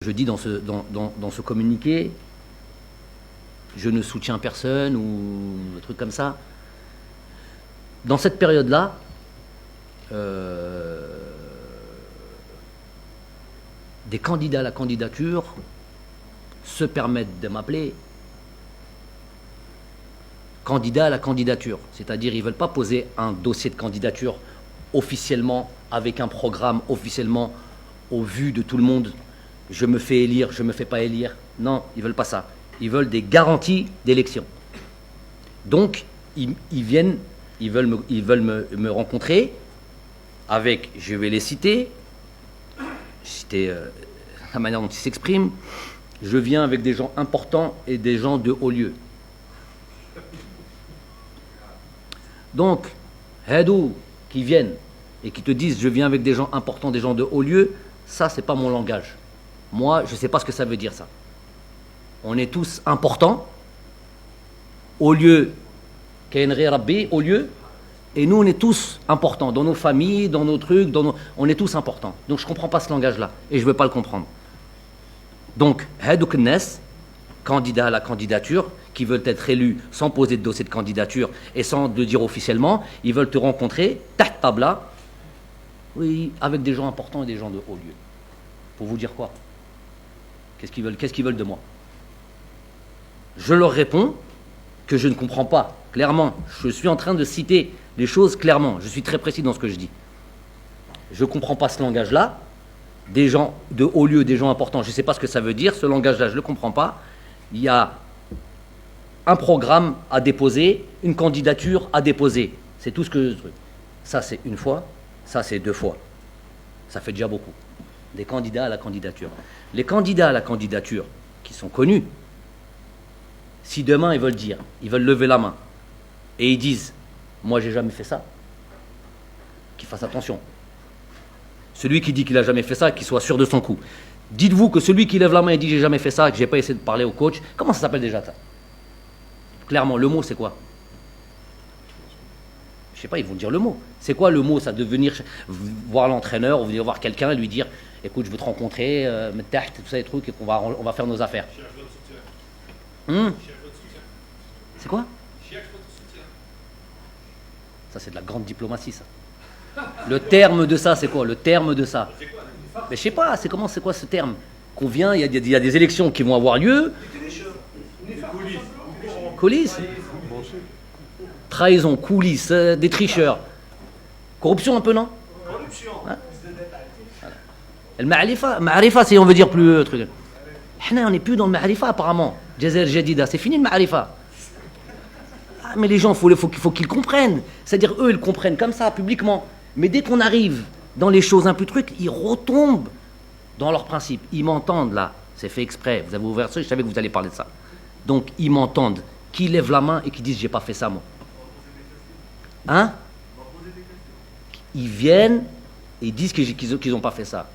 Je dis dans ce communiqué, je ne soutiens personne ou un truc comme ça. Dans cette période-là, des candidats à la candidature se permettent de m'appeler candidat à la candidature. C'est-à-dire, ils ne veulent pas poser un dossier de candidature officiellement, avec un programme officiellement, au vu de tout le monde. Je me fais élire, je ne me fais pas élire. Non, ils ne veulent pas ça. Ils veulent des garanties d'élection. Donc, ils veulent me rencontrer avec, je vais les citer la manière dont ils s'expriment. Je viens avec des gens importants et des gens de haut lieu. Donc, Hadou qui viennent et qui te disent je viens avec des gens importants, des gens de haut lieu, ça c'est pas mon langage. Moi, je ne sais pas ce que ça veut dire ça. On est tous importants, au lieu, Kainri Rabbi, au lieu, et nous on est tous importants, dans nos familles, dans nos trucs, on est tous importants. Donc je ne comprends pas ce langage-là, et je ne veux pas le comprendre. Donc, Hadouk Nes, candidats à la candidature, qui veulent être élus sans poser de dossier de candidature et sans le dire officiellement, ils veulent te rencontrer, taht tabla, oui, avec des gens importants et des gens de haut lieu. Pour vous dire quoi? Qu'est-ce qu'ils veulent de moi? Je leur réponds que je ne comprends pas, clairement. Je suis en train de citer les choses clairement. Je suis très précis dans ce que je dis. Je ne comprends pas ce langage-là. Des gens de haut lieu, des gens importants, je ne sais pas ce que ça veut dire. Ce langage-là, je ne le comprends pas. Il y a un programme à déposer, une candidature à déposer. C'est tout ce que je veux. Ça, c'est une fois. Ça, c'est 2 fois. Ça fait déjà beaucoup. Des candidats à la candidature. Les candidats à la candidature qui sont connus, si demain ils veulent lever la main et ils disent moi j'ai jamais fait ça, qu'ils fassent attention. Celui qui dit qu'il a jamais fait ça, qu'il soit sûr de son coup. Dites-vous que celui qui lève la main et dit j'ai jamais fait ça, que j'ai pas essayé de parler au coach, comment ça s'appelle déjà ça? Clairement, le mot c'est quoi? Je sais pas, ils vont dire le mot. C'est quoi le mot? Ça de venir voir l'entraîneur ou venir voir quelqu'un et lui dire écoute, je veux te rencontrer, tout ça, les trucs, et on va faire nos affaires. C'est quoi? Ça, c'est de la grande diplomatie, ça. Le terme de ça, c'est quoi? Le terme de ça? Mais je sais pas, c'est quoi ce terme? Qu'on vient, il y a des élections qui vont avoir lieu. Coulisses. Trahison, coulisses, des tricheurs. Corruption un peu, non? Hein? Le ma'arifa, si on veut dire plus truc. On n'est plus dans le ma'arifa apparemment. Jazair Jadida, c'est fini le ma'arifa. Ah, mais les gens, faut qu'ils comprennent. C'est-à-dire, eux, ils comprennent comme ça, publiquement. Mais dès qu'on arrive dans les choses un peu trucs, ils retombent dans leurs principes. Ils m'entendent là. C'est fait exprès. Vous avez ouvert ça, je savais que vous allez parler de ça. Donc, ils m'entendent. Qui lèvent la main et qui disent j'ai pas fait ça, moi. Hein? Ils viennent et ils disent qu'ils n'ont pas fait ça.